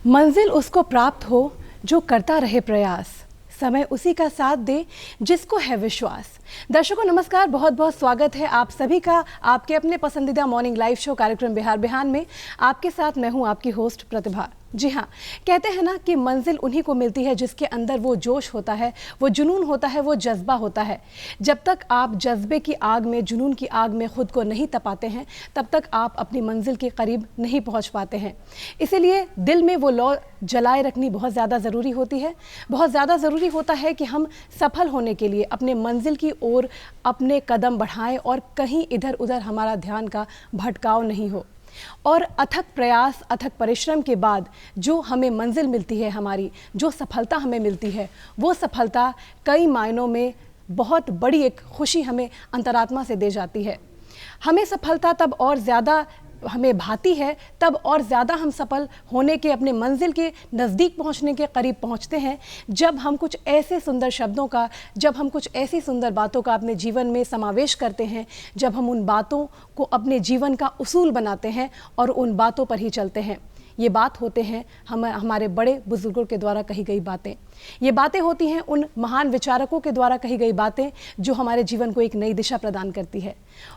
मंजिल उसको प्राप्त हो जो करता रहे प्रयास, समय उसी का साथ दे जिसको है विश्वास। दर्शकों नमस्कार, बहुत बहुत स्वागत है आप सभी का आपके अपने पसंदीदा मॉर्निंग लाइव शो कार्यक्रम बिहार बिहान में। आपके साथ मैं हूं आपकी होस्ट प्रतिभा। जी हाँ, कहते हैं ना कि मंजिल उन्हीं को मिलती है जिसके अंदर वो जोश होता है, वो जुनून होता है, वो जज्बा होता है। जब तक आप जज्बे की आग में, जुनून की आग में खुद को नहीं तपाते हैं, तब तक आप अपनी मंजिल के करीब नहीं पहुंच पाते हैं। इसीलिए दिल में वो लौ जलाए रखनी बहुत ज़्यादा ज़रूरी होती है। बहुत ज़्यादा ज़रूरी होता है कि हम सफल होने के लिए अपने मंजिल की ओर अपने कदम बढ़ाएं और कहीं इधर उधर हमारा ध्यान का भटकाव नहीं हो। और अथक प्रयास, अथक परिश्रम के बाद जो हमें मंजिल मिलती है, हमारी जो सफलता हमें मिलती है, वो सफलता कई मायनों में बहुत बड़ी एक खुशी हमें अंतरात्मा से दे जाती है। हमें सफलता तब और ज़्यादा हमें भाती है, तब और ज़्यादा हम सफल होने के, अपने मंजिल के नज़दीक पहुंचने के करीब पहुंचते हैं जब हम कुछ ऐसे सुंदर शब्दों का, जब हम कुछ ऐसी सुंदर बातों का अपने जीवन में समावेश करते हैं, जब हम उन बातों को अपने जीवन का उसूल बनाते हैं और उन बातों पर ही चलते हैं। ये बात होते हैं हमारे बड़े बुजुर्गों के द्वारा कही गई बातें। ये बातें होती हैं उन महान विचारकों के द्वारा कही गई बातें जो हमारे जीवन को एक नई दिशा प्रदान करती है।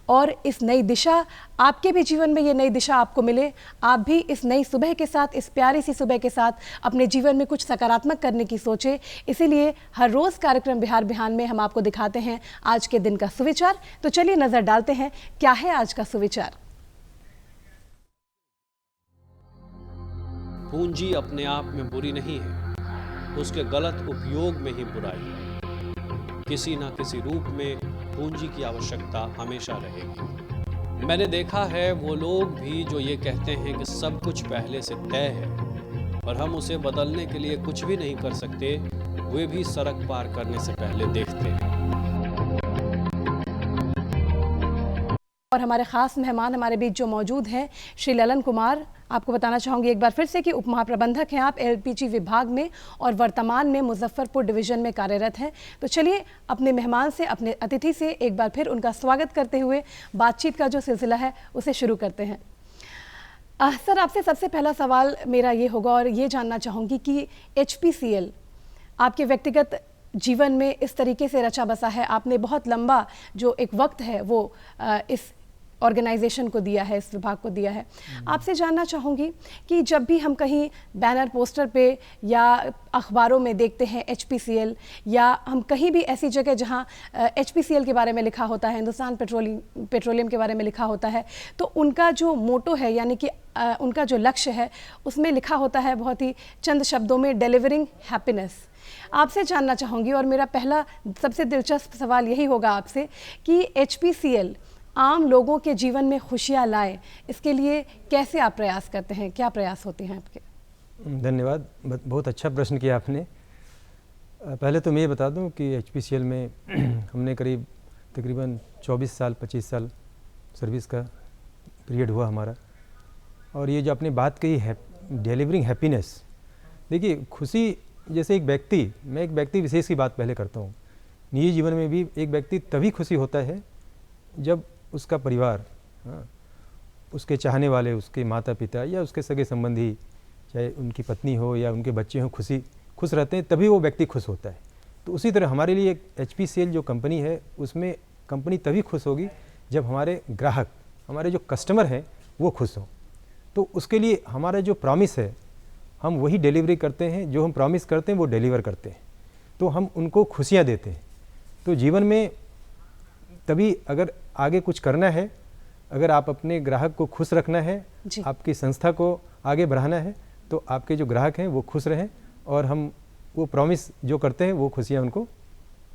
और इस नई दिशा, आपके भी जीवन में ये नई दिशा आपको मिले, आप भी इस नई सुबह के साथ, इस प्यारी सी सुबह के साथ अपने जीवन में कुछ सकारात्मक करने की सोचे। इसीलिए हर रोज़ कार्यक्रम बिहार बिहान में हम आपको दिखाते हैं आज के दिन का सुविचार। तो चलिए नज़र डालते हैं क्या है आज का सुविचार। पूंजी अपने आप में बुरी नहीं है, उसके गलत उपयोग में ही बुराई है। किसी न किसी रूप में पूंजी की आवश्यकता हमेशा रहेगी। मैंने देखा है वो लोग भी जो ये कहते हैं कि सब कुछ पहले से तय है और हम उसे बदलने के लिए कुछ भी नहीं कर सकते, वे भी सड़क पार करने से पहले देखते हैं। और हमारे ख़ास मेहमान हमारे बीच जो मौजूद हैं, श्री ललन कुमार, आपको बताना चाहूँगी एक बार फिर से कि उप महाप्रबंधक हैं आप एलपीजी विभाग में और वर्तमान में मुजफ्फरपुर डिवीज़न में कार्यरत हैं। तो चलिए अपने मेहमान से, अपने अतिथि से एक बार फिर उनका स्वागत करते हुए बातचीत का जो सिलसिला है उसे शुरू करते हैं। सर, आपसे सबसे पहला सवाल मेरा ये होगा और ये जानना चाहूँगी कि HPCL आपके व्यक्तिगत जीवन में इस तरीके से रचा बसा है, आपने बहुत लंबा जो एक वक्त है वो इस ऑर्गेनाइजेशन को दिया है, इस विभाग को दिया है। आपसे जानना चाहूँगी कि जब भी हम कहीं बैनर पोस्टर पे या अखबारों में देखते हैं HPCL, या हम कहीं भी ऐसी जगह जहाँ HPCL के बारे में लिखा होता है, हिंदुस्तान पेट्रोलियम के बारे में लिखा होता है, तो उनका जो मोटो है यानी कि उनका जो लक्ष्य है उसमें लिखा होता है बहुत ही चंद शब्दों में, डिलीवरिंग हैप्पीनेस। आपसे जानना चाहूँगी और मेरा पहला सबसे दिलचस्प सवाल यही होगा आपसे कि HPCL आम लोगों के जीवन में खुशियाँ लाए, इसके लिए कैसे आप प्रयास करते हैं, क्या प्रयास होते हैं आपके? धन्यवाद, बहुत अच्छा प्रश्न किया आपने। पहले तो मैं ये बता दूं कि HPCL में हमने तकरीबन 24 साल 25 साल सर्विस का पीरियड हुआ हमारा। और ये जो आपने बात कही है डिलीवरिंग हैप्पीनेस, देखिए खुशी जैसे मैं एक व्यक्ति विशेष की बात पहले करता हूँ। निजी जीवन में भी एक व्यक्ति तभी खुशी होता है जब उसका परिवार, उसके चाहने वाले, उसके माता पिता या उसके सगे संबंधी, चाहे उनकी पत्नी हो या उनके बच्चे हों, खुश रहते हैं, तभी वो व्यक्ति खुश होता है। तो उसी तरह हमारे लिए HPCL जो कंपनी है, उसमें कंपनी तभी खुश होगी जब हमारे ग्राहक, हमारे जो कस्टमर हैं वो खुश हों। तो उसके लिए हमारा जो प्रॉमिस है हम वही डिलीवरी करते हैं, जो हम प्रॉमिस करते हैं वो डिलीवर करते हैं। तो हम उनको खुशियाँ देते हैं। तो जीवन में तभी अगर आगे कुछ करना है, अगर आप अपने ग्राहक को खुश रखना है, आपकी संस्था को आगे बढ़ाना है, तो आपके जो ग्राहक हैं वो खुश रहें और हम वो प्रॉमिस जो करते हैं वो खुशियाँ उनको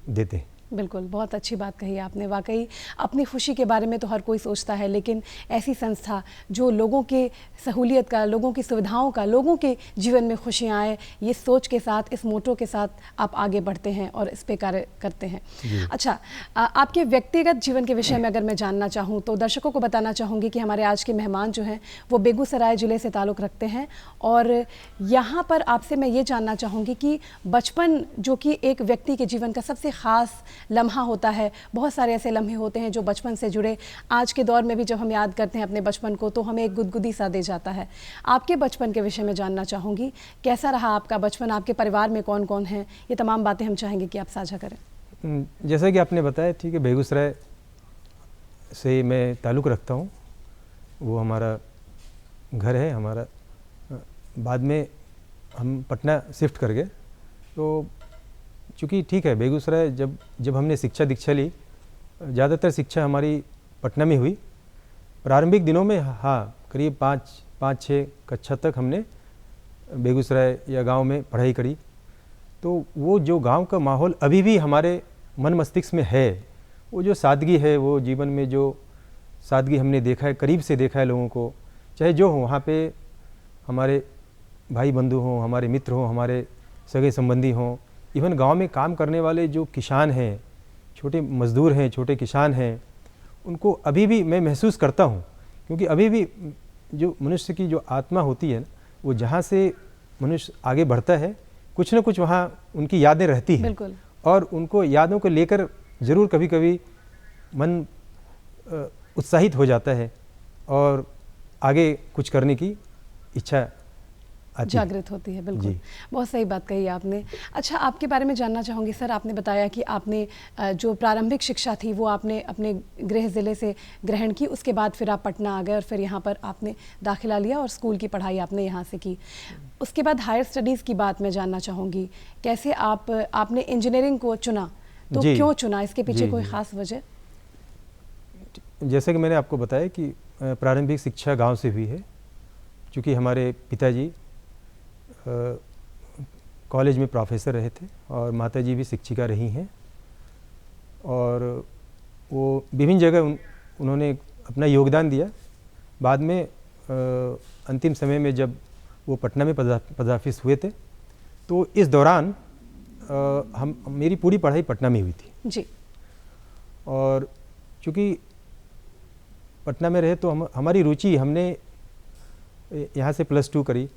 देते हैं। बिल्कुल, बहुत अच्छी बात कही आपने। वाकई अपनी खुशी के बारे में तो हर कोई सोचता है, लेकिन ऐसी संस्था जो लोगों के सहूलियत का, लोगों की सुविधाओं का, लोगों के जीवन में खुशियाँ आए, ये सोच के साथ, इस मोटो के साथ आप आगे बढ़ते हैं और इस पे कार्य करते हैं। अच्छा, आपके व्यक्तिगत जीवन के विषय में अगर मैं जानना चाहूँ तो दर्शकों को बताना चाहूँगी कि हमारे आज के मेहमान जो हैं वो बेगूसराय ज़िले से ताल्लुक़ रखते हैं। और यहाँ पर आपसे मैं ये जानना चाहूँगी कि बचपन जो कि एक व्यक्ति के जीवन का सबसे ख़ास लम्हा होता है, बहुत सारे ऐसे लम्हे होते हैं जो बचपन से जुड़े आज के दौर में भी जब हम याद करते हैं अपने बचपन को तो हमें एक गुदगुदी सा दे जाता है। आपके बचपन के विषय में जानना चाहूँगी, कैसा रहा आपका बचपन, आपके परिवार में कौन कौन है, ये तमाम बातें हम चाहेंगे कि आप साझा करें। जैसा कि आपने बताया, ठीक है, बेगूसराय से मैं ताल्लुक़ रखता हूँ, वो हमारा घर है। हमारा बाद में हम पटना शिफ्ट कर गए, तो चूँकि ठीक है बेगूसराय जब हमने शिक्षा दीक्षा ली, ज़्यादातर शिक्षा हमारी पटना में हुई। प्रारंभिक दिनों में हाँ करीब 5-6 कक्षा तक हमने बेगूसराय या गांव में पढ़ाई करी। तो वो जो गांव का माहौल अभी भी हमारे मन मस्तिष्क में है, वो जो सादगी है, वो जीवन में जो सादगी हमने देखा है, करीब से देखा है लोगों को, चाहे जो हो, वहाँ पे हमारे भाई बंधु हों, हमारे मित्र हों, हमारे सगे संबंधी हों, इवन गांव में काम करने वाले जो किसान हैं, छोटे मज़दूर हैं, छोटे किसान हैं, उनको अभी भी मैं महसूस करता हूँ। क्योंकि अभी भी जो मनुष्य की जो आत्मा होती है, वो जहाँ से मनुष्य आगे बढ़ता है, कुछ न कुछ वहाँ उनकी यादें रहती हैं। बिल्कुल। और उनको यादों को लेकर ज़रूर कभी कभी मन उत्साहित हो जाता है और आगे कुछ करने की इच्छा जागृत होती है। बिल्कुल, बहुत सही बात कही आपने। अच्छा, आपके बारे में जानना चाहूँगी सर, आपने बताया कि आपने जो प्रारंभिक शिक्षा थी वो आपने अपने गृह ज़िले से ग्रहण की, उसके बाद फिर आप पटना आ गए और फिर यहाँ पर आपने दाखिला लिया और स्कूल की पढ़ाई आपने यहाँ से की। उसके बाद हायर स्टडीज़ की बात मैं जानना चाहूँगी, कैसे आपने इंजीनियरिंग को चुना, तो क्यों चुना, इसके पीछे कोई ख़ास वजह? जैसे कि मैंने आपको बताया कि प्रारंभिक शिक्षा गाँव से हुई है, चूँकि हमारे पिताजी कॉलेज में प्रोफेसर रहे थे और माताजी भी शिक्षिका रही हैं, और वो विभिन्न जगह उन्होंने अपना योगदान दिया। बाद में अंतिम समय में जब वो पटना में पदार्पण हुए थे, तो इस दौरान मेरी पूरी पढ़ाई पटना में हुई थी जी। और चूँकि पटना में रहे तो हमारी रुचि, हमने यहाँ से +2 करी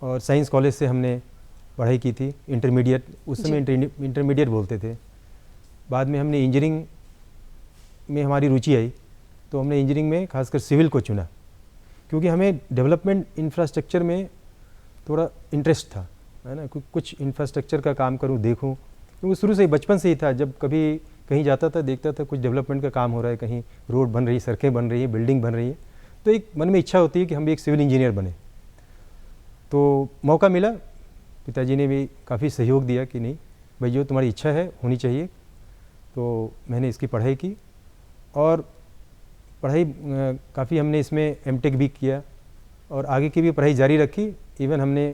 और साइंस कॉलेज से हमने पढ़ाई की थी, इंटरमीडिएट, उस समय इंटरमीडिएट बोलते थे। बाद में हमने इंजीनियरिंग में हमारी रुचि आई, तो हमने इंजीनियरिंग में खासकर सिविल को चुना, क्योंकि हमें डेवलपमेंट इंफ्रास्ट्रक्चर में थोड़ा इंटरेस्ट था, है ना, कुछ इंफ्रास्ट्रक्चर का काम करूँ, देखूँ, क्योंकि शुरू से ही बचपन से ही था। जब कभी कहीं जाता था, देखता था कुछ डेवलपमेंट का काम हो रहा है, कहीं रोड बन रही है, सड़कें बन रही है, बिल्डिंग बन रही है, तो एक मन में इच्छा होती है कि हम भी एक सिविल इंजीनियर बने। तो मौका मिला, पिताजी ने भी काफ़ी सहयोग दिया कि नहीं भाई, जो तुम्हारी इच्छा है होनी चाहिए। तो मैंने इसकी पढ़ाई की और पढ़ाई काफ़ी हमने इसमें एमटेक भी किया और आगे की भी पढ़ाई जारी रखी। इवन हमने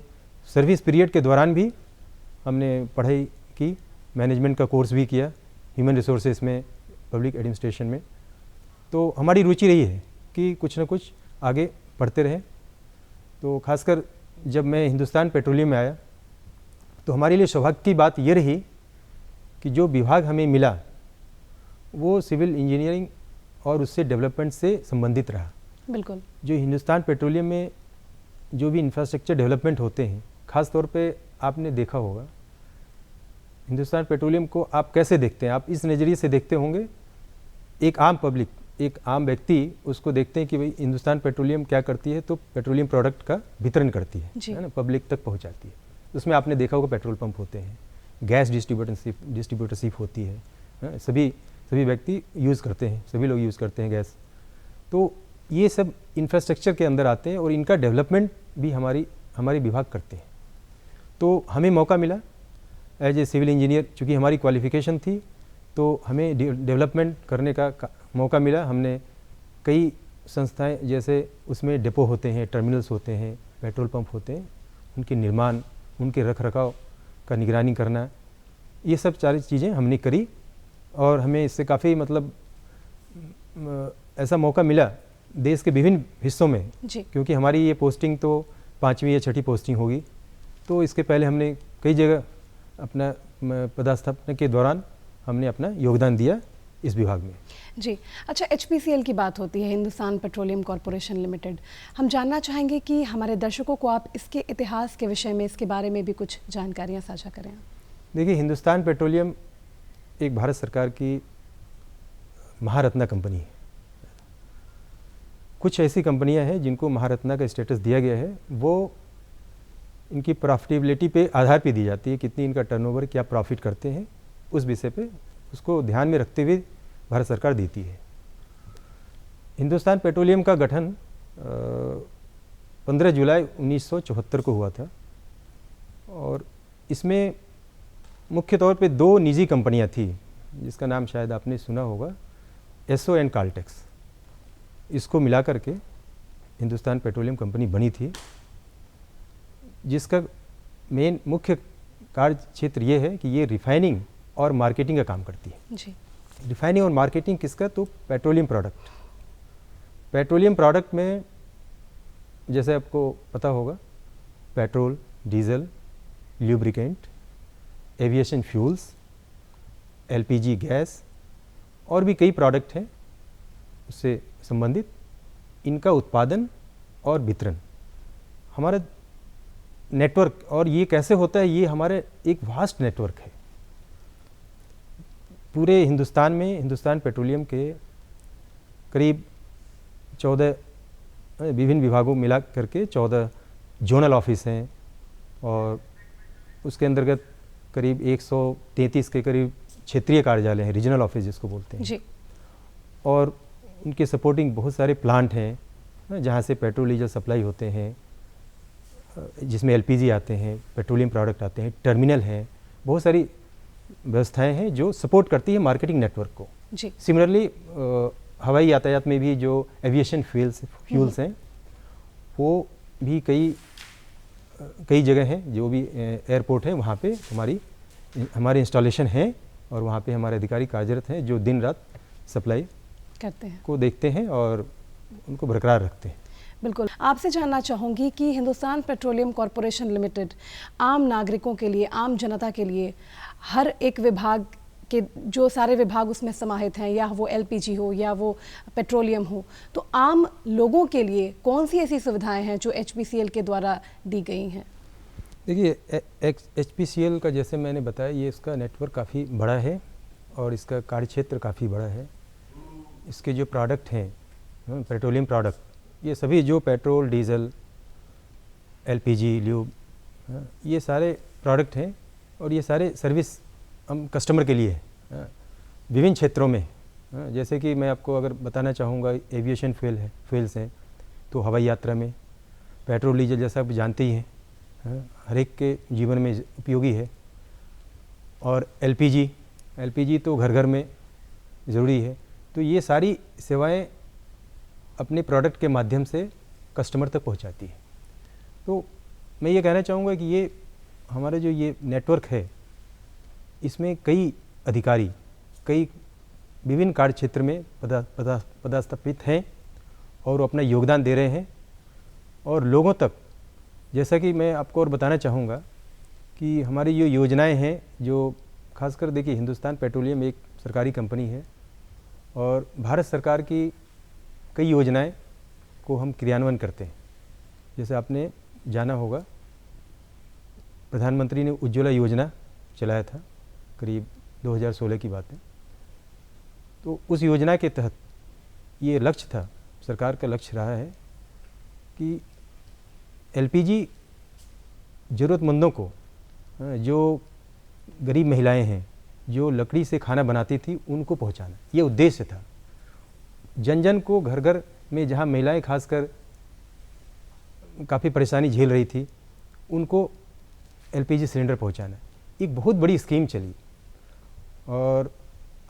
सर्विस पीरियड के दौरान भी हमने पढ़ाई की, मैनेजमेंट का कोर्स भी किया, ह्यूमन रिसोर्सेज में, पब्लिक एडमिनिस्ट्रेशन में। तो हमारी रुचि रही है कि कुछ ना कुछ आगे पढ़ते रहें। तो खासकर जब मैं हिंदुस्तान पेट्रोलियम में आया, तो हमारे लिए सौभाग्य की बात ये रही कि जो विभाग हमें मिला वो सिविल इंजीनियरिंग और उससे डेवलपमेंट से संबंधित रहा। बिल्कुल। जो हिंदुस्तान पेट्रोलियम में जो भी इंफ्रास्ट्रक्चर डेवलपमेंट होते हैं, ख़ास तौर पे आपने देखा होगा, हिंदुस्तान पेट्रोलियम को आप कैसे देखते हैं? आप इस नज़रिए से देखते होंगे, एक आम पब्लिक, एक आम व्यक्ति उसको देखते हैं कि भाई हिंदुस्तान पेट्रोलियम क्या करती है, तो पेट्रोलियम प्रोडक्ट का वितरण करती है ना, पब्लिक तक पहुंचाती है। उसमें आपने देखा होगा पेट्रोल पंप होते हैं, गैस डिस्ट्रीब्यूटरशिप होती है, सभी व्यक्ति यूज़ करते हैं, सभी लोग यूज़ करते हैं गैस। तो ये सब इंफ्रास्ट्रक्चर के अंदर आते हैं और इनका डेवलपमेंट भी हमारी विभाग करते हैं। तो हमें मौका मिला एज ए सिविल इंजीनियर, चूँकि हमारी क्वालिफ़िकेशन थी, तो हमें डेवलपमेंट करने का मौका मिला। हमने कई संस्थाएं, जैसे उसमें डिपो होते हैं, टर्मिनल्स होते हैं, पेट्रोल पंप होते हैं, उनके निर्माण, उनके रखरखाव का निगरानी करना, ये सब सारी चीज़ें हमने करी और हमें इससे काफ़ी मतलब ऐसा मौका मिला देश के विभिन्न हिस्सों में, क्योंकि हमारी ये पोस्टिंग तो 5वीं या 6ठी पोस्टिंग होगी। तो इसके पहले हमने कई जगह अपना पदस्थापना के दौरान हमने अपना योगदान दिया इस विभाग में। जी। अच्छा, HPCL की बात होती है, हिंदुस्तान पेट्रोलियम कॉरपोरेशन लिमिटेड। हम जानना चाहेंगे कि हमारे दर्शकों को आप इसके इतिहास के विषय में, इसके बारे में भी कुछ जानकारियाँ साझा करें। देखिए, हिंदुस्तान पेट्रोलियम एक भारत सरकार की महारत्ना कंपनी है। कुछ ऐसी कंपनियां हैं जिनको महारत्ना का स्टेटस दिया गया है, वो इनकी प्रॉफिटेबिलिटी पे आधार पे दी जाती है, कितनी इनका टर्नओवर, क्या प्रॉफिट करते हैं, उस विषय पे उसको ध्यान में रखते हुए भारत सरकार देती है। हिंदुस्तान पेट्रोलियम का गठन 15 जुलाई 1974 को हुआ था और इसमें मुख्य तौर पे 2 निजी कंपनियां थी, जिसका नाम शायद आपने सुना होगा, एसओ एंड काल्टेक्स। इसको मिला करके हिंदुस्तान पेट्रोलियम कंपनी बनी थी, जिसका मेन मुख्य कार्य क्षेत्र ये है कि ये रिफाइनिंग और मार्केटिंग का काम करती है। जी। रिफाइनिंग और मार्केटिंग किसका? तो पेट्रोलियम प्रोडक्ट। पेट्रोलियम प्रोडक्ट में जैसे आपको पता होगा, petrol, diesel, lubricant, aviation fuels, LPG gas और भी कई प्रोडक्ट हैं उससे संबंधित। इनका उत्पादन और वितरण हमारा नेटवर्क, और ये कैसे होता है, ये हमारे एक वास्ट नेटवर्क है। पूरे हिंदुस्तान में हिंदुस्तान पेट्रोलियम के करीब 14 विभिन्न विभागों मिला करके 14 जोनल ऑफिस हैं और उसके अंतर्गत करीब 133 के करीब क्षेत्रीय कार्यालय हैं, रीजनल ऑफिस जिसको बोलते हैं जी। और उनके सपोर्टिंग बहुत सारे प्लांट हैं जहाँ से पेट्रोल डीजल सप्लाई होते हैं, जिसमें एलपीजी आते हैं, पेट्रोलियम प्रोडक्ट आते हैं, टर्मिनल हैं, बहुत सारी व्यवस्थाएं हैं जो सपोर्ट करती है मार्केटिंग नेटवर्क को। जी। सिमिलरली हवाई यातायात में भी जो एविएशन फ्यूल्स हैं, वो भी कई जगह हैं, जो भी एयरपोर्ट है वहाँ पे हमारे इंस्टॉलेशन हैं और वहाँ पे हमारे अधिकारी कार्यरत हैं जो दिन रात सप्लाई करते हैं, को देखते हैं और उनको बरकरार रखते हैं। बिल्कुल। आपसे जानना चाहूँगी कि हिंदुस्तान पेट्रोलियम कॉरपोरेशन लिमिटेड आम नागरिकों के लिए, आम जनता के लिए, हर एक विभाग के जो सारे विभाग उसमें समाहित हैं, या वो एलपीजी हो या वो पेट्रोलियम हो, तो आम लोगों के लिए कौन सी ऐसी सुविधाएं हैं जो एचपीसीएल के द्वारा दी गई हैं? देखिए, एचपीसीएल का जैसे मैंने बताया, ये इसका नेटवर्क काफ़ी बड़ा है और इसका कार्यक्षेत्र काफ़ी बड़ा है। इसके जो प्रोडक्ट हैं, पेट्रोलियम प्रोडक्ट, ये सभी जो पेट्रोल, डीजल, एलपीजी, ल्यूब, ये सारे प्रोडक्ट हैं और ये सारे सर्विस हम कस्टमर के लिए विभिन्न क्षेत्रों में, जैसे कि मैं आपको अगर बताना चाहूँगा, एविएशन फ्यूल्स हैं तो हवाई यात्रा में, पेट्रोल डीजल जैसा आप जानते ही हैं हर एक के जीवन में उपयोगी है, और एलपीजी तो घर घर में ज़रूरी है। तो ये सारी सेवाएं अपने प्रोडक्ट के माध्यम से कस्टमर तक पहुंचाती है। तो मैं ये कहना चाहूँगा कि ये हमारा जो ये नेटवर्क है, इसमें कई अधिकारी कई विभिन्न कार्य क्षेत्र में पदस्थापित हैं और अपना योगदान दे रहे हैं। और लोगों तक, जैसा कि मैं आपको और बताना चाहूँगा कि हमारी जो योजनाएं हैं, जो खासकर देखिए, हिंदुस्तान पेट्रोलियम एक सरकारी कंपनी है और भारत सरकार की कई योजनाएं को हम क्रियान्वयन करते हैं। जैसे आपने जाना होगा, प्रधानमंत्री ने उज्ज्वला योजना चलाया था, करीब 2016 की बात है। तो उस योजना के तहत ये लक्ष्य था, सरकार का लक्ष्य रहा है कि एलपीजी ज़रूरतमंदों को, जो गरीब महिलाएं हैं जो लकड़ी से खाना बनाती थी, उनको पहुंचाना, ये उद्देश्य था। जन जन को, घर घर में जहां महिलाएं खासकर काफ़ी परेशानी झेल रही थी, उनको एलपीजी सिलेंडर पहुंचाना, एक बहुत बड़ी स्कीम चली। और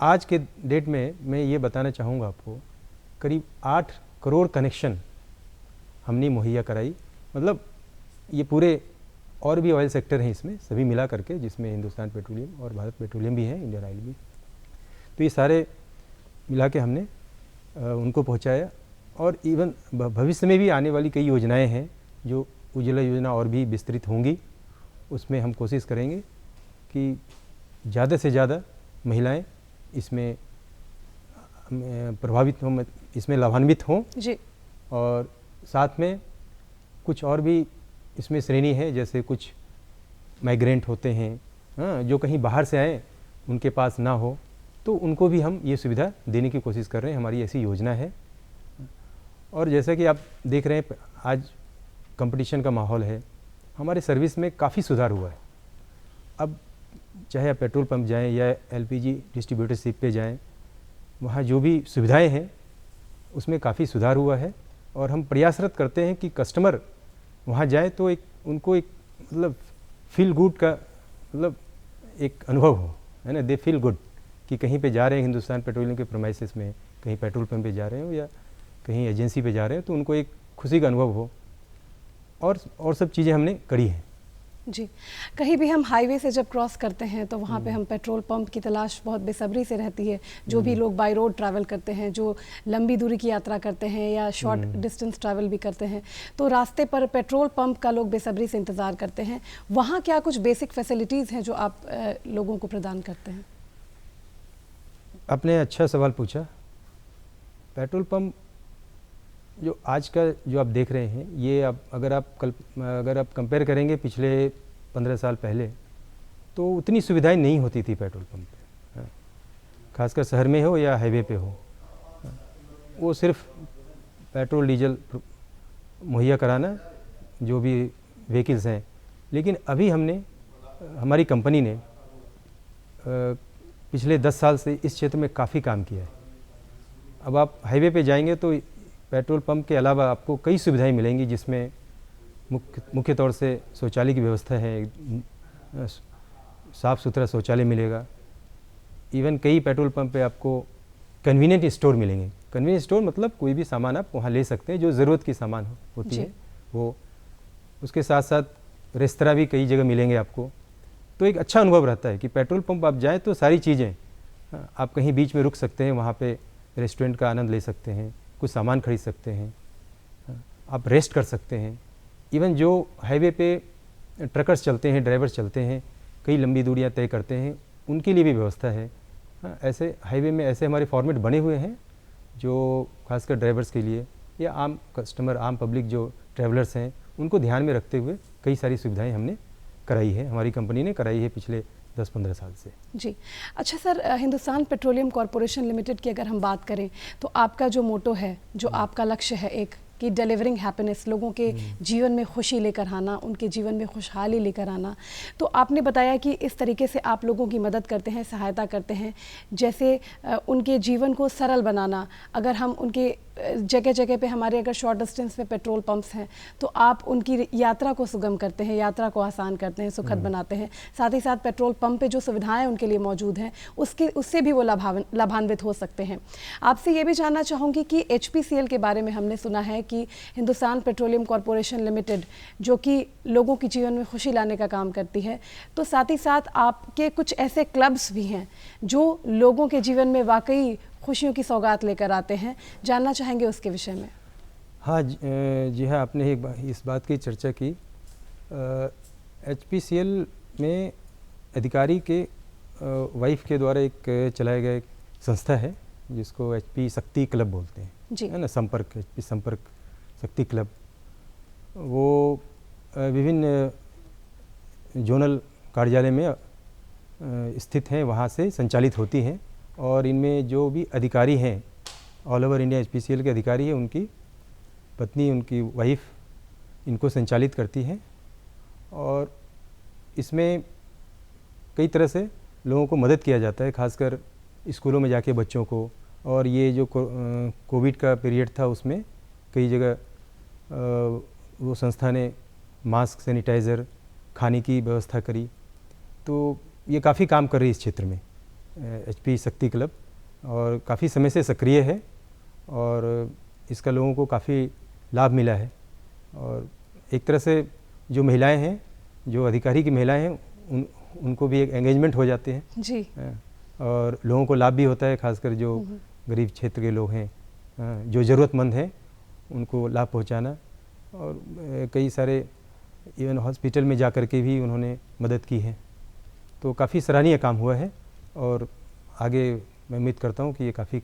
आज के डेट में मैं ये बताना चाहूँगा आपको, करीब 8 करोड़ कनेक्शन हमने मुहैया कराई। मतलब ये पूरे और भी ऑयल सेक्टर हैं इसमें, सभी मिला करके, जिसमें हिंदुस्तान पेट्रोलियम और भारत पेट्रोलियम भी है, इंडियन ऑयल भी। तो ये सारे मिला के हमने उनको पहुंचाया। और इवन भविष्य में भी आने वाली कई योजनाएं हैं, जो उज्ज्वला योजना और भी विस्तृत होंगी। उसमें हम कोशिश करेंगे कि ज़्यादा से ज़्यादा महिलाएं इसमें प्रभावित हों, इसमें लाभान्वित हों जी। और साथ में कुछ और भी इसमें श्रेणी है, जैसे कुछ माइग्रेंट होते हैं, जो कहीं बाहर से आए उनके पास ना हो, तो उनको भी हम ये सुविधा देने की कोशिश कर रहे हैं, हमारी ऐसी योजना है। और जैसा कि आप देख रहे हैं आज कंपटीशन का माहौल है, हमारे सर्विस में काफ़ी सुधार हुआ है। अब चाहे आप पेट्रोल पंप जाएं या एलपीजी डिस्ट्रीब्यूटरशिप पे जाएं, वहाँ जो भी सुविधाएं हैं उसमें काफ़ी सुधार हुआ है। और हम प्रयासरत करते हैं कि कस्टमर वहाँ जाए तो उनको एक मतलब फील गुड का मतलब एक अनुभव हो, है ना, दे फील गुड कि कहीं पे जा रहे हैं हिंदुस्तान पेट्रोलियम के प्रेमाइसेस में, कहीं पेट्रोल पंप पे जा रहे हो या कहीं एजेंसी पे जा रहे हो, तो उनको एक खुशी का अनुभव हो। और सब चीज़ें हमने करी हैं। जी, कहीं भी हम हाईवे से जब क्रॉस करते हैं तो वहाँ पे हम पेट्रोल पंप की तलाश बहुत बेसब्री से रहती है। जो भी लोग बाय रोड ट्रैवल करते हैं, जो लंबी दूरी की यात्रा करते हैं या शॉर्ट डिस्टेंस ट्रैवल भी करते हैं, तो रास्ते पर पेट्रोल पंप का लोग बेसब्री से इंतज़ार करते हैं। वहाँ क्या कुछ बेसिक फैसिलिटीज़ हैं जो आप लोगों को प्रदान करते हैं? आपने अच्छा सवाल पूछा। पेट्रोल पंप जो आज का जो आप देख रहे हैं, ये अगर आप कंपेयर करेंगे पिछले 15 साल पहले, तो उतनी सुविधाएं नहीं होती थी पेट्रोल पंप पे, खासकर शहर में हो या हाईवे पे हो। वो सिर्फ पेट्रोल डीजल मुहैया कराना जो भी व्हीकल्स हैं। लेकिन अभी हमारी कंपनी ने पिछले 10 साल से इस क्षेत्र में काफ़ी काम किया है। अब आप हाईवे पे जाएंगे तो पेट्रोल पंप के अलावा आपको कई सुविधाएं मिलेंगी, जिसमें मुख्य तौर से शौचालय की व्यवस्था है, साफ़ सुथरा शौचालय मिलेगा। इवन कई पेट्रोल पंप पे आपको कन्वीनियंट स्टोर मिलेंगे। कन्वीनियंट स्टोर मतलब कोई भी सामान आप वहाँ ले सकते हैं जो ज़रूरत की सामान होती है वो। उसके साथ साथ रेस्तरां भी कई जगह मिलेंगे आपको। तो एक अच्छा अनुभव रहता है कि पेट्रोल पंप आप जाएँ तो सारी चीज़ें, आप कहीं बीच में रुक सकते हैं, वहाँ पे रेस्टोरेंट का आनंद ले सकते हैं, कुछ सामान खरीद सकते हैं, आप रेस्ट कर सकते हैं। इवन जो हाईवे पे ट्रकर्स चलते हैं, ड्राइवर्स चलते हैं, कई लंबी दूरियां तय करते हैं, उनके लिए भी व्यवस्था है। ऐसे हाईवे में ऐसे हमारे फॉर्मेट बने हुए हैं जो खासकर ड्राइवर्स के लिए या आम कस्टमर, आम पब्लिक जो ट्रैवलर्स हैं, उनको ध्यान में रखते हुए कई सारी सुविधाएं हमने कराई है, हमारी कंपनी ने कराई है पिछले 10-15 साल से। जी अच्छा sir, Hindustan petroleum corporation limited की अगर हम बात करें तो आपका जो मोटो है, जो आपका लक्ष्य है एक कि डिलीवरिंग हैप्पीनेस, लोगों के जीवन में खुशी लेकर आना, उनके जीवन में खुशहाली लेकर आना, तो आपने बताया कि इस तरीके से आप लोगों की मदद करते हैं, सहायता करते हैं, जैसे उनके जीवन को सरल बनाना। अगर हम उनके जगह जगह पे हमारे अगर शॉर्ट डिस्टेंस पे पेट्रोल पंप्स हैं तो आप उनकी यात्रा को सुगम करते हैं, यात्रा को आसान करते हैं, सुखद बनाते हैं। साथ ही साथ पेट्रोल पंप पे जो सुविधाएं उनके लिए मौजूद हैं उससे भी वो लाभान्वित हो सकते हैं। आपसे ये भी जानना चाहूँगी कि HPCL के बारे में हमने सुना है कि हिंदुस्तान पेट्रोलियम कॉरपोरेशन लिमिटेड जो कि लोगों के जीवन में खुशी लाने का काम करती है, तो साथ ही साथ आपके कुछ ऐसे क्लब्स भी हैं जो लोगों के जीवन में वाकई खुशियों की सौगात लेकर आते हैं। जानना चाहेंगे उसके विषय में। हाँ जी हाँ, आपने इस बात की चर्चा की। HPCL में अधिकारी के वाइफ के द्वारा एक चलाया गया एक संस्था है जिसको HP शक्ति क्लब बोलते हैं, है ना, HP संपर्क शक्ति क्लब। वो विभिन्न जोनल कार्यालय में स्थित हैं, वहाँ से संचालित होती हैं। और इनमें जो भी अधिकारी हैं, ऑल ओवर इंडिया HPCL के अधिकारी हैं, उनकी पत्नी, उनकी वाइफ इनको संचालित करती हैं। और इसमें कई तरह से लोगों को मदद किया जाता है, खासकर स्कूलों में जाके बच्चों को। और ये जो कोविड का पीरियड था उसमें कई जगह वो संस्था ने मास्क, सैनिटाइज़र, खाने की व्यवस्था करी। तो ये काफ़ी काम कर रही है इस क्षेत्र में HP शक्ति क्लब, और काफ़ी समय से सक्रिय है और इसका लोगों को काफ़ी लाभ मिला है। और एक तरह से जो महिलाएं हैं, जो अधिकारी की महिलाएं हैं, उनको भी एक एंगेजमेंट हो जाते हैं जी, और लोगों को लाभ भी होता है, खासकर जो गरीब क्षेत्र के लोग हैं, जो ज़रूरतमंद हैं, उनको लाभ पहुंचाना। और कई सारे इवन हॉस्पिटल में जा कर के भी उन्होंने मदद की है। तो काफ़ी सराहनीय काम हुआ है और आगे मैं उम्मीद करता हूँ कि ये काफ़ी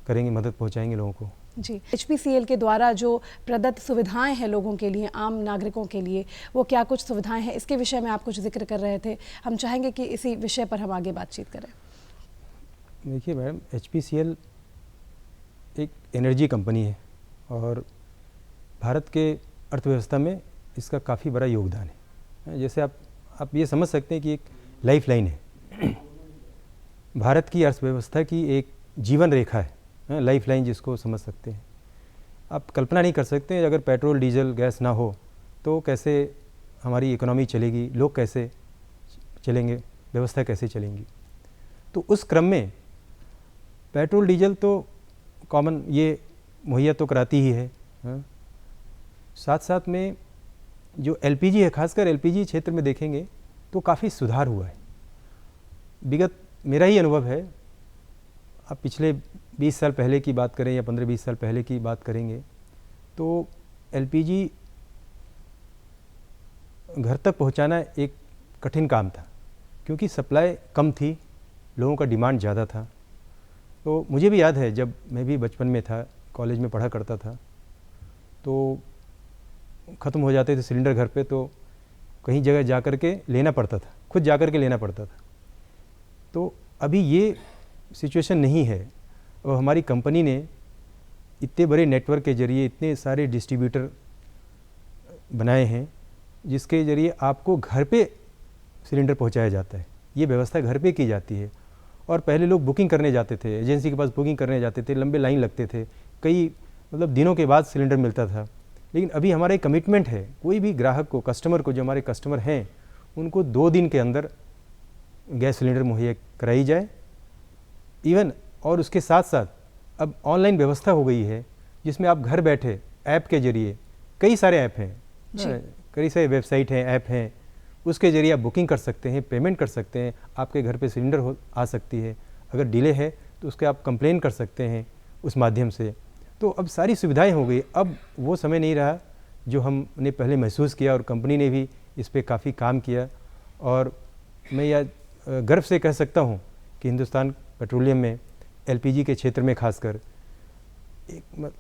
करेंगे, मदद पहुँचाएंगे लोगों को। जी, HPCL के द्वारा जो प्रदत्त सुविधाएं हैं लोगों के लिए, आम नागरिकों के लिए, वो क्या कुछ सुविधाएं हैं, इसके विषय में आप कुछ जिक्र कर रहे थे। हम चाहेंगे कि इसी विषय पर हम आगे बातचीत करें। देखिए मैडम, HPCL एक एनर्जी कंपनी है और भारत के अर्थव्यवस्था में इसका काफ़ी बड़ा योगदान है। जैसे आप ये समझ सकते हैं कि एक लाइफ लाइन है, भारत की अर्थव्यवस्था की एक जीवन रेखा है, लाइफ लाइन जिसको समझ सकते हैं। आप कल्पना नहीं कर सकते अगर पेट्रोल डीजल गैस ना हो तो कैसे हमारी इकोनॉमी चलेगी, लोग कैसे चलेंगे, व्यवस्था कैसे चलेंगी। तो उस क्रम में पेट्रोल डीजल तो कॉमन ये मुहैया तो कराती ही है, साथ साथ में जो LPG है, खासकर LPG क्षेत्र में देखेंगे तो काफ़ी सुधार हुआ है। विगत मेरा ही अनुभव है, आप पिछले 20 साल पहले की बात करें या 15-20 साल पहले की बात करेंगे तो LPG घर तक पहुंचाना एक कठिन काम था, क्योंकि सप्लाई कम थी, लोगों का डिमांड ज़्यादा था। तो मुझे भी याद है जब मैं भी बचपन में था, कॉलेज में पढ़ा करता था, तो ख़त्म हो जाते थे सिलेंडर घर पे तो कहीं जगह जा कर के लेना पड़ता था, खुद जा कर के लेना पड़ता था। तो अभी ये सिचुएशन नहीं है और हमारी कंपनी ने इतने बड़े नेटवर्क के ज़रिए इतने सारे डिस्ट्रीब्यूटर बनाए हैं जिसके ज़रिए आपको घर पे सिलेंडर पहुंचाया जाता है। ये व्यवस्था घर पे की जाती है। और पहले लोग बुकिंग करने जाते थे, एजेंसी के पास बुकिंग करने जाते थे, लंबे लाइन लगते थे, कई दिनों के बाद सिलेंडर मिलता था। लेकिन अभी हमारा एक कमिटमेंट है, कोई भी ग्राहक को, कस्टमर को, जो हमारे कस्टमर हैं उनको 2 दिन के अंदर गैस सिलेंडर मुहैया कराई जाए। इवन और उसके साथ साथ अब ऑनलाइन व्यवस्था हो गई है जिसमें आप घर बैठे ऐप के ज़रिए, कई सारे ऐप हैं, कई सारे वेबसाइट हैं, ऐप हैं, उसके ज़रिए आप बुकिंग कर सकते हैं, पेमेंट कर सकते हैं, आपके घर पे सिलेंडर आ सकती है। अगर डिले है तो उसके आप कंप्लेन कर सकते हैं उस माध्यम से। तो अब सारी सुविधाएं हो गई। अब वो समय नहीं रहा जो हमने पहले महसूस किया और कंपनी ने भी इस पे काफ़ी काम किया। और मैं यह गर्व से कह सकता हूँ कि हिंदुस्तान पेट्रोलियम में LPG के क्षेत्र में खासकर एक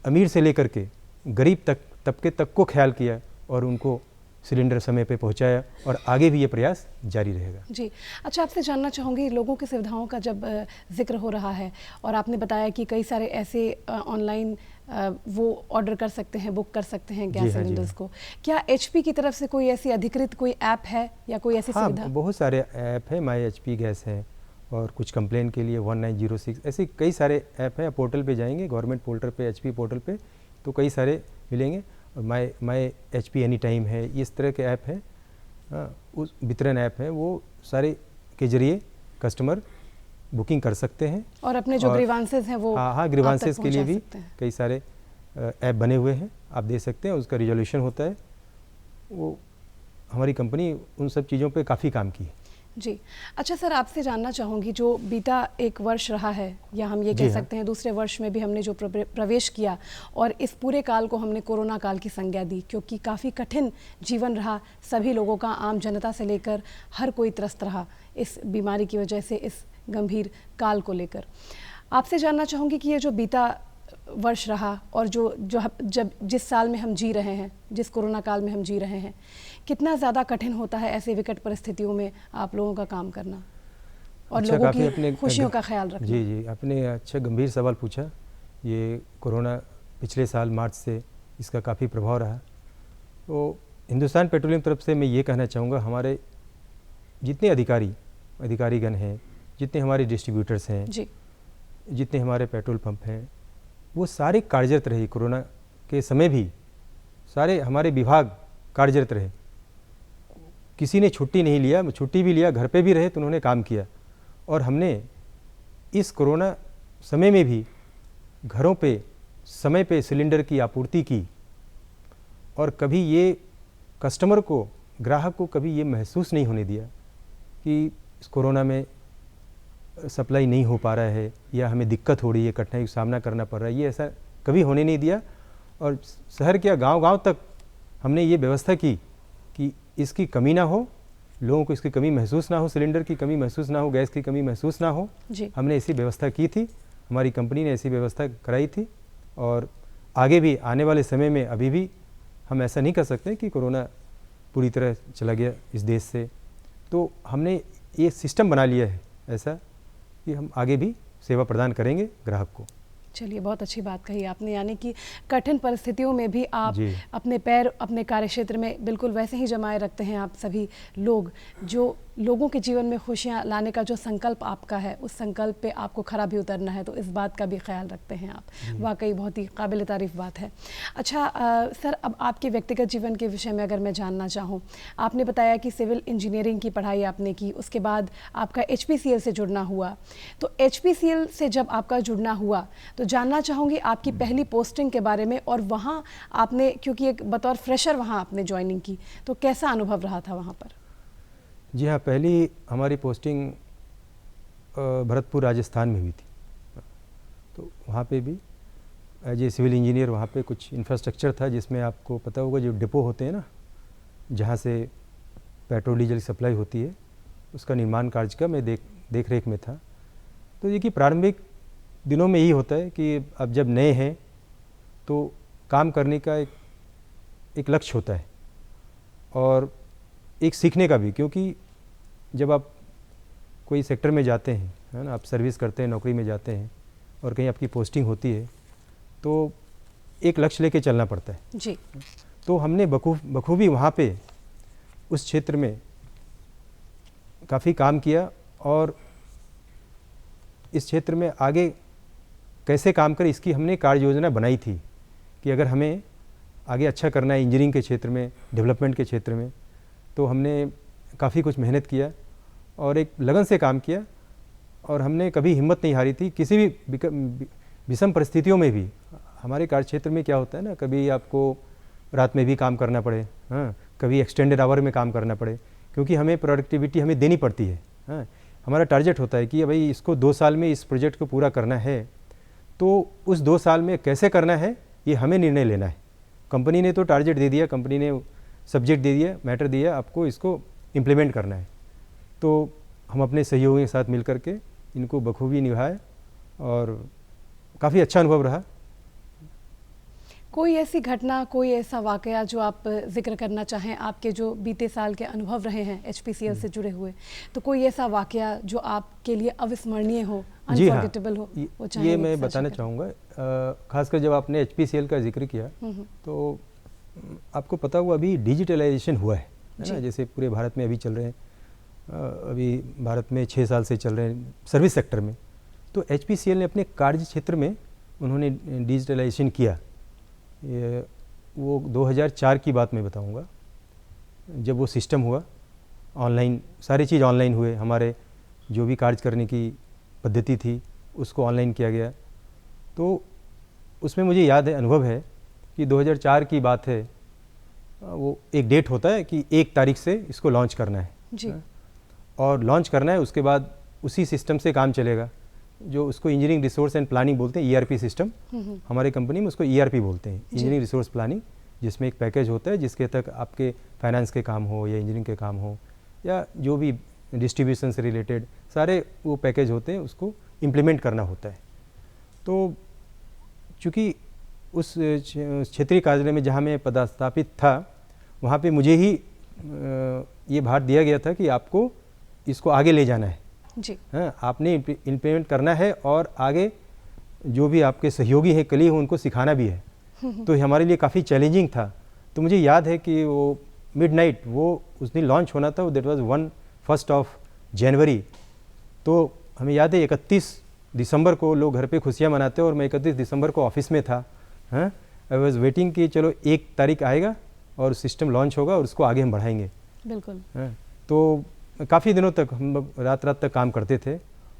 अमीर से लेकर के गरीब तबके तक को ख्याल किया और उनको सिलेंडर समय पे पहुंचाया और आगे भी ये प्रयास जारी रहेगा। जी, अच्छा, आपसे जानना चाहूँगी, लोगों की सुविधाओं का जब जिक्र हो रहा है और आपने बताया कि कई सारे ऐसे ऑनलाइन वो ऑर्डर कर सकते हैं, बुक कर सकते हैं गैस सिलेंडर्स को, क्या HP की तरफ से कोई ऐसी अधिकृत कोई ऐप है या कोई ऐसी सुविधा? बहुत सारे ऐप हैं, माई HP गैस है और कुछ कंप्लेन के लिए 1906, ऐसे कई सारे ऐप हैं। पोर्टल पे जाएंगे, गवर्नमेंट पोर्टल पे, HP पोर्टल पे, तो कई सारे मिलेंगे। और माई HP एनी टाइम है, इस तरह के ऐप हैं, उस वितरण ऐप है, वो सारे के जरिए कस्टमर बुकिंग कर सकते हैं। और अपने जो ग्रीवांसेस हैं वो हाँ, ग्रीवांसेस के लिए भी कई सारे ऐप बने हुए हैं, आप दे सकते हैं, उसका रिजोल्यूशन होता है। वो हमारी कंपनी उन सब चीज़ों पे काफ़ी काम की है। जी, अच्छा सर, आपसे जानना चाहूँगी, जो बीता 1 वर्ष रहा है या हम ये कह सकते हैं दूसरे वर्ष में भी हमने जो प्रवेश किया और इस पूरे काल को हमने कोरोना काल की संज्ञा दी, क्योंकि काफ़ी कठिन जीवन रहा सभी लोगों का, आम जनता से लेकर हर कोई त्रस्त रहा इस बीमारी की वजह से, इस गंभीर काल को लेकर। आपसे जानना चाहूँगी कि ये जो बीता वर्ष रहा और जब जिस साल में हम जी रहे हैं, जिस कोरोना काल में हम जी रहे हैं, कितना ज़्यादा कठिन होता है ऐसे विकट परिस्थितियों में आप लोगों का काम करना और लोगों की अपने खुशियों का ख्याल रखना। जी, आपने अच्छा गंभीर सवाल पूछा। ये कोरोना पिछले साल मार्च से इसका काफ़ी प्रभाव रहा। तो हिंदुस्तान पेट्रोलियम तरफ से मैं ये कहना चाहूँगा, हमारे जितने अधिकारीगण हैं, जितने हमारे डिस्ट्रीब्यूटर्स हैं, जितने हमारे पेट्रोल पंप हैं, वो सारे कार्यरत रहे। कोरोना के समय भी सारे हमारे विभाग कार्यरत रहे, किसी ने छुट्टी नहीं लिया, छुट्टी भी लिया, घर पे भी रहे तो उन्होंने काम किया। और हमने इस कोरोना समय में भी घरों पे समय पे सिलेंडर की आपूर्ति की और कभी ये कस्टमर को, ग्राहक को कभी ये महसूस नहीं होने दिया कि इस कोरोना में सप्लाई नहीं हो पा रहा है या हमें दिक्कत हो रही है, कठिनाई का सामना करना पड़ रहा है, ये ऐसा कभी होने नहीं दिया। और शहर के गांव-गांव तक हमने ये व्यवस्था की कि इसकी कमी ना हो, लोगों को इसकी कमी महसूस ना हो, सिलेंडर की कमी महसूस ना हो, गैस की कमी महसूस ना हो। हमने ऐसी व्यवस्था की थी, हमारी कंपनी ने ऐसी व्यवस्था कराई थी और आगे भी आने वाले समय में अभी भी हम ऐसा नहीं कर सकते कि कोरोना पूरी तरह चला गया इस देश से। तो हमने ये सिस्टम बना लिया है ऐसा कि हम आगे भी सेवा प्रदान करेंगे ग्राहक को। चलिए, बहुत अच्छी बात कही आपने, यानी कि कठिन परिस्थितियों में भी आप जी। अपने पैर अपने कार्यक्षेत्र में बिल्कुल वैसे ही जमाए रखते हैं। आप सभी लोग जो लोगों के जीवन में खुशियां लाने का जो संकल्प आपका है, उस संकल्प पे आपको खरा भी उतरना है, तो इस बात का भी ख्याल रखते हैं आप। वाकई बहुत ही काबिल तारीफ बात है। अच्छा सर, अब आपके व्यक्तिगत जीवन के विषय में अगर मैं जानना चाहूँ, आपने बताया कि सिविल इंजीनियरिंग की पढ़ाई आपने की, उसके बाद आपका HPCL से जुड़ना हुआ। तो HPCL से जब आपका जुड़ना हुआ तो जानना चाहूँगी आपकी पहली पोस्टिंग के बारे में, और वहाँ आपने, क्योंकि एक बतौर फ्रेशर वहाँ आपने ज्वाइनिंग की, तो कैसा अनुभव रहा था वहाँ पर? जी हाँ, पहली हमारी पोस्टिंग भरतपुर राजस्थान में हुई थी। तो वहाँ पे भी एज ए सिविल इंजीनियर वहाँ पे कुछ इंफ्रास्ट्रक्चर था, जिसमें आपको पता होगा जो डिपो होते हैं ना, जहाँ से पेट्रोल डीजल सप्लाई होती है, उसका निर्माण कार्य का मैं देख रेख में था। तो ये कि प्रारंभिक दिनों में यही होता है कि अब जब नए हैं तो काम करने का एक लक्ष्य होता है और एक सीखने का भी, क्योंकि जब आप कोई सेक्टर में जाते हैं, है ना, आप सर्विस करते हैं, नौकरी में जाते हैं और कहीं आपकी पोस्टिंग होती है, तो एक लक्ष्य लेके चलना पड़ता है जी। तो हमने बखूबी वहाँ पे उस क्षेत्र में काफ़ी काम किया और इस क्षेत्र में आगे कैसे काम करें इसकी हमने कार्य योजना बनाई थी कि अगर हमें आगे अच्छा करना है इंजीनियरिंग के क्षेत्र में, डेवलपमेंट के क्षेत्र में, तो हमने काफ़ी कुछ मेहनत किया और एक लगन से काम किया और हमने कभी हिम्मत नहीं हारी थी किसी भी विषम परिस्थितियों में भी। हमारे कार्य क्षेत्र में क्या होता है ना, कभी आपको रात में भी काम करना पड़े, हाँ, कभी एक्सटेंडेड आवर में काम करना पड़े, क्योंकि हमें प्रोडक्टिविटी हमें देनी पड़ती है। हाँ, हमारा टारगेट होता है कि भाई इसको 2 साल में इस प्रोजेक्ट को पूरा करना है, तो उस 2 साल में कैसे करना है ये हमें निर्णय लेना है। कंपनी ने तो टारगेट दे दिया, कंपनी ने सब्जेक्ट दे दिया, मैटर दिया, आपको इसको इम्प्लीमेंट करना है। तो हम अपने सहयोगियों के साथ मिल करके इनको बखूबी निभाए और काफ़ी अच्छा अनुभव रहा। कोई ऐसी घटना, कोई ऐसा वाकया जो आप जिक्र करना चाहें, आपके जो बीते साल के अनुभव रहे हैं HPCL से जुड़े हुए, तो कोई ऐसा वाकया जो आपके लिए अविस्मरणीय हो, अनफॉरगेटेबल हो, वो चाहें? ये मैं बताना चाहूँगा, खासकर जब आपने HPCL का जिक्र किया तो आपको पता हुआ अभी डिजिटलाइजेशन हुआ है ना, जैसे पूरे भारत में अभी चल रहे हैं, अभी भारत में 6 साल से चल रहे हैं सर्विस सेक्टर में। तो HPCL ने अपने कार्य क्षेत्र में उन्होंने डिजिटलाइजेशन किया। ये वो 2004 की बात मैं बताऊंगा, जब वो सिस्टम हुआ ऑनलाइन, सारी चीज़ ऑनलाइन हुए, हमारे जो भी कार्य करने की पद्धति थी उसको ऑनलाइन किया गया। तो उसमें मुझे याद है, अनुभव है कि 2004 की बात है, वो एक डेट होता है कि 1 तारीख से इसको लॉन्च करना है जी। और लॉन्च करना है, उसके बाद उसी सिस्टम से काम चलेगा, जो उसको इंजीनियरिंग रिसोर्स एंड प्लानिंग बोलते हैं, ERP सिस्टम। हमारे कंपनी में उसको ERP बोलते हैं, इंजीनियरिंग रिसोर्स प्लानिंग, जिसमें एक पैकेज होता है जिसके तक आपके फाइनेंस के काम हो या इंजीनियरिंग के काम हो या जो भी डिस्ट्रीब्यूशन से रिलेटेड सारे वो पैकेज होते हैं, उसको इम्प्लीमेंट करना होता है। तो चूँकि उस क्षेत्रीय कार्यालय में जहाँ मैं पदस्थापित था, वहाँ पे मुझे ही ये भार दिया गया था कि आपको इसको आगे ले जाना है जी। हाँ, आपने इम्प्लीमेंट करना है और आगे जो भी आपके सहयोगी हैं, कलीग हैं, उनको सिखाना भी है। तो ये हमारे लिए काफ़ी चैलेंजिंग था। तो मुझे याद है कि वो मिडनाइट वो उस दिन लॉन्च होना था, दैट वाज 1 जनवरी। तो हमें याद है 31 दिसंबर को लोग घर पे खुशियाँ मनाते हैं और मैं 31 दिसंबर को ऑफिस में था। हाँ, आई वॉज वेटिंग कि चलो 1 तारीख आएगा और सिस्टम लॉन्च होगा और उसको आगे हम बढ़ाएंगे। बिल्कुल। हाँ, तो काफ़ी दिनों तक हम लोग रात तक काम करते थे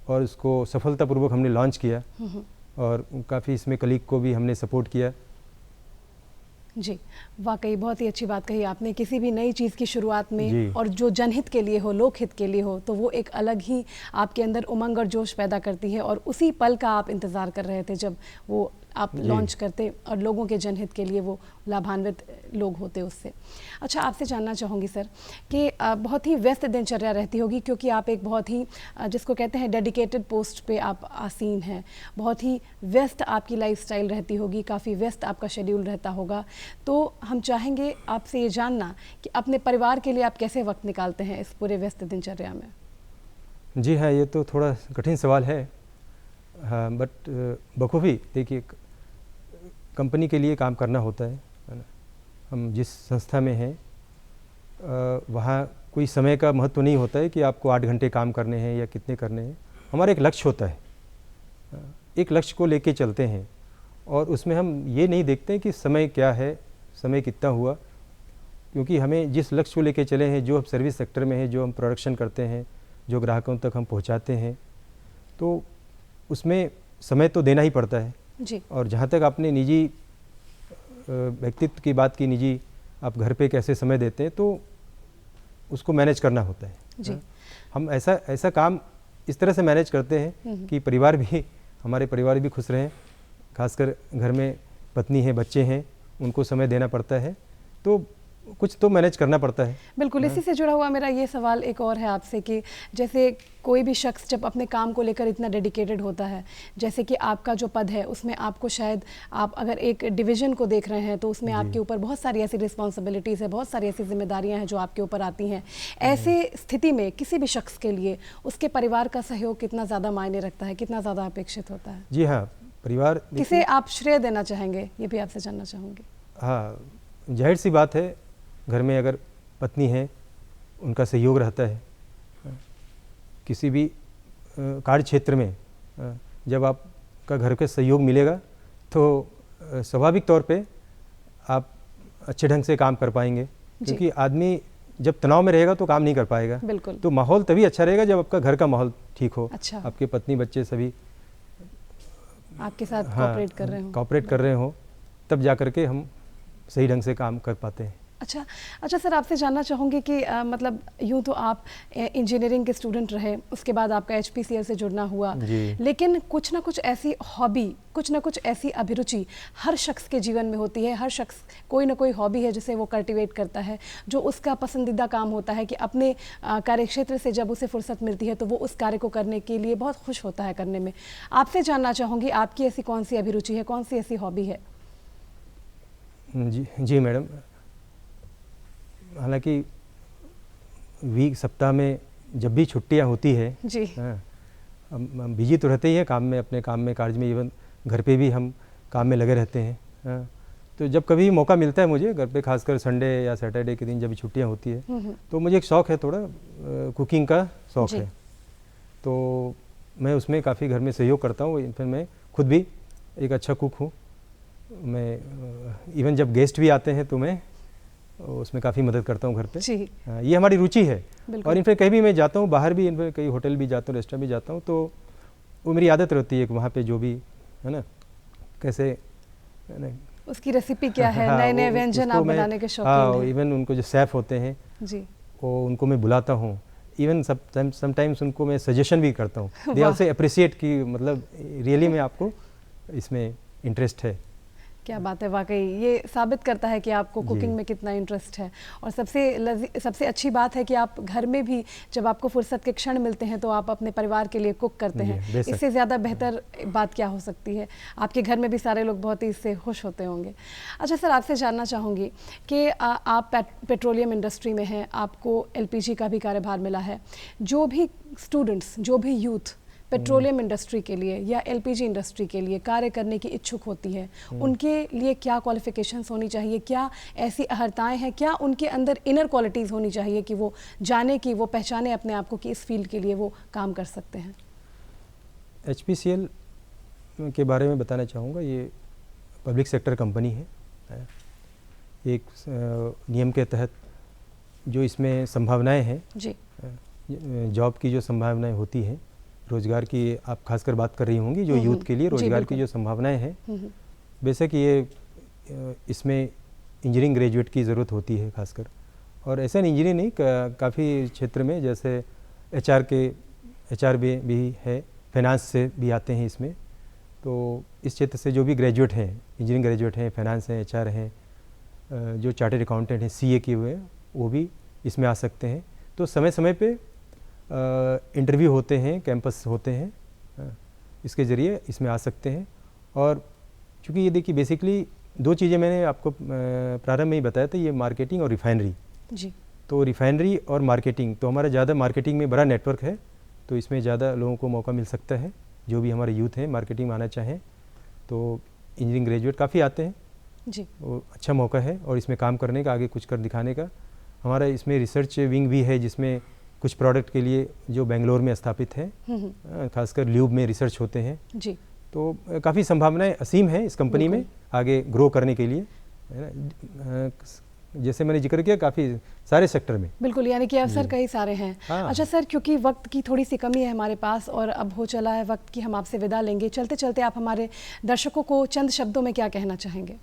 और उसको सफलतापूर्वक हमने लॉन्च किया और काफ़ी इसमें कलीग को भी हमने सपोर्ट किया। जी, वाकई बहुत ही अच्छी बात कही आपने। किसी भी नई चीज़ की शुरुआत में जी। और जो जनहित के लिए हो, लोकहित के लिए हो, तो वो एक अलग ही आपके अंदर उमंग और जोश पैदा करती है और उसी पल का आप इंतज़ार कर रहे थे जब वो आप लॉन्च करते और लोगों के जनहित के लिए वो लाभान्वित लोग होते उससे। अच्छा, आपसे जानना चाहूँगी सर कि बहुत ही व्यस्त दिनचर्या रहती होगी, क्योंकि आप एक बहुत ही जिसको कहते हैं डेडिकेटेड पोस्ट पे आप आसीन हैं, बहुत ही व्यस्त आपकी लाइफस्टाइल रहती होगी, काफ़ी व्यस्त आपका शेड्यूल रहता होगा। तो हम चाहेंगे आपसे ये जानना कि अपने परिवार के लिए आप कैसे वक्त निकालते हैं इस पूरे व्यस्त दिनचर्या में? जी हाँ, ये तो थोड़ा कठिन सवाल है। हाँ, बट बखूबी देखिए, कंपनी के लिए काम करना होता है ना। हम जिस संस्था में हैं वहाँ कोई समय का महत्व नहीं होता है कि आपको 8 घंटे काम करने हैं या कितने करने हैं। हमारा एक लक्ष्य होता है, एक लक्ष्य को लेके चलते हैं और उसमें हम ये नहीं देखते कि समय क्या है, समय कितना हुआ, क्योंकि हमें जिस लक्ष्य को लेके चले हैं, जो हम सर्विस सेक्टर में है, जो हम प्रोडक्शन करते हैं, जो ग्राहकों तक हम पहुंचाते हैं, तो उसमें समय तो देना ही पड़ता है जी। और जहाँ तक आपने निजी व्यक्तित्व की बात की, निजी आप घर पे कैसे समय देते हैं, तो उसको मैनेज करना होता है जी। हम ऐसा काम इस तरह से मैनेज करते हैं कि परिवार भी, हमारे परिवार भी खुश रहें। खासकर घर में पत्नी है, बच्चे हैं, उनको समय देना पड़ता है, तो कुछ तो मैनेज करना पड़ता है। बिल्कुल, इसी से जुड़ा हुआ मेरा ये सवाल एक और है आपसे कि जैसे कोई भी शख्स जब अपने काम को लेकर इतना डेडिकेटेड होता है, जैसे कि आपका जो पद है उसमें आपको शायद, आप अगर एक डिवीज़न को देख रहे हैं तो उसमें आपके ऊपर बहुत सारी ऐसी रिस्पॉन्सिबिलिटीज़ है, बहुत सारी ऐसी जिम्मेदारियां हैं जो आपके ऊपर आती हैं। ऐसे स्थिति में किसी भी शख्स के लिए उसके परिवार का सहयोग कितना ज़्यादा मायने रखता है, कितना ज़्यादा अपेक्षित होता है? जी हाँ, परिवार किसे आप श्रेय देना चाहेंगे, ये भी आपसे जानना चाहूँगी। हाँ, जाहिर सी बात है, घर में अगर पत्नी है उनका सहयोग रहता है। किसी भी कार्य क्षेत्र में जब आपका घर का सहयोग मिलेगा तो स्वाभाविक तौर पे आप अच्छे ढंग से काम कर पाएंगे, क्योंकि आदमी जब तनाव में रहेगा तो काम नहीं कर पाएगा। बिल्कुल। तो माहौल तभी अच्छा रहेगा जब आपका घर का माहौल ठीक हो। अच्छा। आपके पत्नी बच्चे सभी आपके साथ कोऑपरेट कर रहे हो। कोऑपरेट कर रहे हो, तब जा कर के हम सही ढंग से काम कर पाते हैं। अच्छा सर, आपसे जानना चाहूँगी कि मतलब यूँ तो आप इंजीनियरिंग के स्टूडेंट रहे, उसके बाद आपका HPCL से जुड़ना हुआ, लेकिन कुछ ना कुछ ऐसी हॉबी, कुछ ना कुछ ऐसी अभिरुचि हर शख्स के जीवन में होती है। हर शख्स कोई ना कोई हॉबी है जिसे वो कल्टीवेट करता है, जो उसका पसंदीदा काम होता है कि अपने कार्यक्षेत्र से जब उसे फुर्सत मिलती है तो वो उस कार्य को करने के लिए बहुत खुश होता है करने में। आपसे जानना चाहूँगी, आपकी ऐसी कौन सी अभिरुचि है, कौन सी ऐसी हॉबी है? जी मैडम, हालांकि सप्ताह में जब भी छुट्टियां होती है जी, हम बिजी तो रहते ही हैं काम में, अपने काम में, कार्य में, इवन घर पे भी हम काम में लगे रहते हैं। तो जब कभी मौका मिलता है मुझे घर पे, खासकर संडे या सैटरडे के दिन जब छुट्टियां होती है, तो मुझे एक शौक़ है, थोड़ा कुकिंग का शौक़ है। तो मैं उसमें काफ़ी घर में सहयोग करता हूँ। इनफैक्ट मैं खुद भी एक अच्छा कुक हूँ। मैं इवन जब गेस्ट भी आते हैं तो मैं उसमें काफ़ी मदद करता हूँ घर पे। ये हमारी रुचि है। और इनफैक्ट कहीं भी मैं जाता हूँ, बाहर भी, इनफैक्ट कई होटल भी जाता हूँ, रेस्टोरेंट भी जाता हूँ, तो वो मेरी आदत रहती है कि वहाँ पे जो भी है ना, कैसे है ना, उसकी रेसिपी क्या है, नए नए व्यंजन आप बनाने के शौकीन हैं। इवन उनको जो शेफ होते हैं जी, वो उनको मैं बुलाता हूँ। इवन समटाइम्स उनको मैं सजेशन भी करता हूँ। दे आल्सो अप्रिशिएट कि मतलब रियली में आपको इसमें इंटरेस्ट है। क्या बात है, वाकई ये साबित करता है कि आपको कुकिंग में कितना इंटरेस्ट है। और सबसे अच्छी बात है कि आप घर में भी जब आपको फुर्सत के क्षण मिलते हैं तो आप अपने परिवार के लिए कुक करते हैं। इससे ज़्यादा बेहतर बात क्या हो सकती है? आपके घर में भी सारे लोग बहुत ही इससे खुश होते होंगे। अच्छा सर, आपसे जानना चाहूँगी कि आप पेट्रोलियम इंडस्ट्री में हैं, आपको LPG का भी कार्यभार मिला है। जो भी स्टूडेंट्स, जो भी यूथ पेट्रोलियम इंडस्ट्री के लिए या LPG इंडस्ट्री के लिए कार्य करने की इच्छुक होती है, उनके लिए क्या क्वालिफिकेशंस होनी चाहिए, क्या ऐसी अहर्ताएं हैं, क्या उनके अंदर इनर क्वालिटीज़ होनी चाहिए कि वो जाने की, वो पहचाने अपने आप को कि इस फील्ड के लिए वो काम कर सकते हैं? HPCL के बारे में बताना चाहूँगा। ये पब्लिक सेक्टर कंपनी है। एक नियम के तहत जो इसमें संभावनाएँ हैं जी, जॉब की जो संभावनाएँ होती हैं, रोज़गार की आप खासकर बात कर रही होंगी, जो यूथ के लिए रोज़गार की जो संभावनाएं हैं, बेशक ये इसमें इंजीनियरिंग ग्रेजुएट की ज़रूरत होती है खासकर। और ऐसा इंजीनियरिंग नहीं, काफ़ी क्षेत्र में, जैसे HR भी है, फाइनेंस से भी आते हैं इसमें। तो इस क्षेत्र से जो भी ग्रेजुएट हैं, इंजीनियरिंग ग्रेजुएट हैं, फाइनेंस हैं, HR हैं, जो चार्टर्ड अकाउंटेंट हैं, CA किए हुए हैं, वो भी इसमें आ सकते हैं। तो समय समय पे इंटरव्यू होते हैं, कैंपस होते हैं, इसके ज़रिए इसमें आ सकते हैं। और चूँकि ये देखिए बेसिकली दो चीज़ें मैंने आपको प्रारंभ में ही बताया था, ये मार्केटिंग और रिफाइनरी। जी, तो रिफाइनरी और मार्केटिंग, तो हमारा ज़्यादा मार्केटिंग में बड़ा नेटवर्क है, तो इसमें ज़्यादा लोगों को मौका मिल सकता है। जो भी हमारे यूथ हैं मार्केटिंग में आना चाहें तो इंजीनियरिंग ग्रेजुएट काफ़ी आते हैं जी। वो अच्छा मौका है और इसमें काम करने का, आगे कुछ कर दिखाने का। हमारा इसमें रिसर्च विंग भी है जिसमें कुछ प्रोडक्ट के लिए जो बेंगलोर में स्थापित है, खासकर ल्यूब में रिसर्च होते हैं। जी। तो काफ़ी संभावनाएं असीम हैं इस कंपनी में आगे ग्रो करने के लिए, है ना। जैसे मैंने जिक्र किया काफ़ी सारे सेक्टर में। बिल्कुल, यानी कि अवसर कई सारे हैं। हाँ। अच्छा सर, क्योंकि वक्त की थोड़ी सी कमी है हमारे पास और अब हो चला है वक्त कि हम आपसे विदा लेंगे, चलते चलते आप हमारे दर्शकों को चंद शब्दों में क्या कहना चाहेंगे?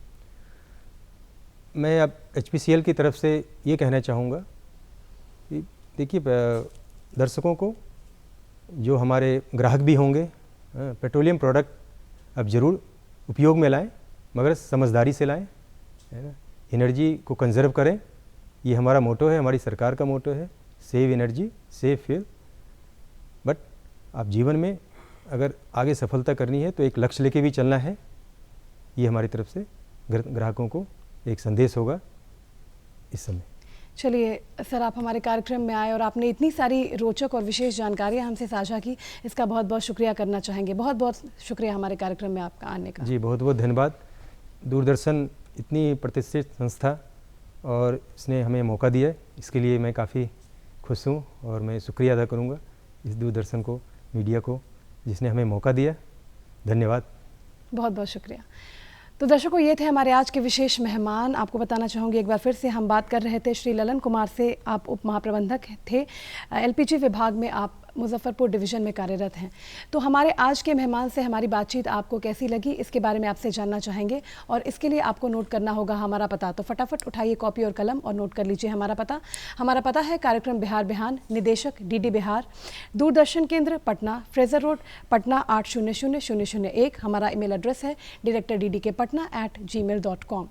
मैं अब HPCL की तरफ से ये कहना चाहूँगा कि देखिए दर्शकों को, जो हमारे ग्राहक भी होंगे, पेट्रोलियम प्रोडक्ट अब ज़रूर उपयोग में लाएं, मगर समझदारी से लाएं, है ना। एनर्जी को कंजर्व करें, ये हमारा मोटो है, हमारी सरकार का मोटो है, save energy save fuel. But आप जीवन में अगर आगे सफलता करनी है तो एक लक्ष्य लेके भी चलना है। ये हमारी तरफ से ग्राहकों को एक संदेश होगा इस समय। चलिए सर, आप हमारे कार्यक्रम में आए और आपने इतनी सारी रोचक और विशेष जानकारियां हमसे साझा की, इसका बहुत बहुत शुक्रिया करना चाहेंगे। बहुत बहुत शुक्रिया हमारे कार्यक्रम में आपका आने का। जी बहुत बहुत धन्यवाद। दूरदर्शन इतनी प्रतिष्ठित संस्था और इसने हमें मौका दिया है, इसके लिए मैं काफ़ी खुश हूँ और मैं शुक्रिया अदा करूँगा इस दूरदर्शन को, मीडिया को, जिसने हमें मौका दिया। धन्यवाद। बहुत बहुत शुक्रिया। तो दर्शकों, ये थे हमारे आज के विशेष मेहमान। आपको बताना चाहूँगी एक बार फिर से, हम बात कर रहे थे श्री ललन कुमार से। आप उप महाप्रबंधक थे, LPG विभाग में आप मुजफ्फरपुर डिवीज़न में कार्यरत हैं। तो हमारे आज के मेहमान से हमारी बातचीत आपको कैसी लगी, इसके बारे में आपसे जानना चाहेंगे और इसके लिए आपको नोट करना होगा हमारा पता। तो फटाफट उठाइए कॉपी और कलम और नोट कर लीजिए हमारा पता। हमारा पता है कार्यक्रम बिहार बिहान, निदेशक DD बिहार, दूरदर्शन केंद्र पटना, फ्रेजर रोड पटना 800001। हमारा ईमेल एड्रेस है director DD के patna@gmail.com।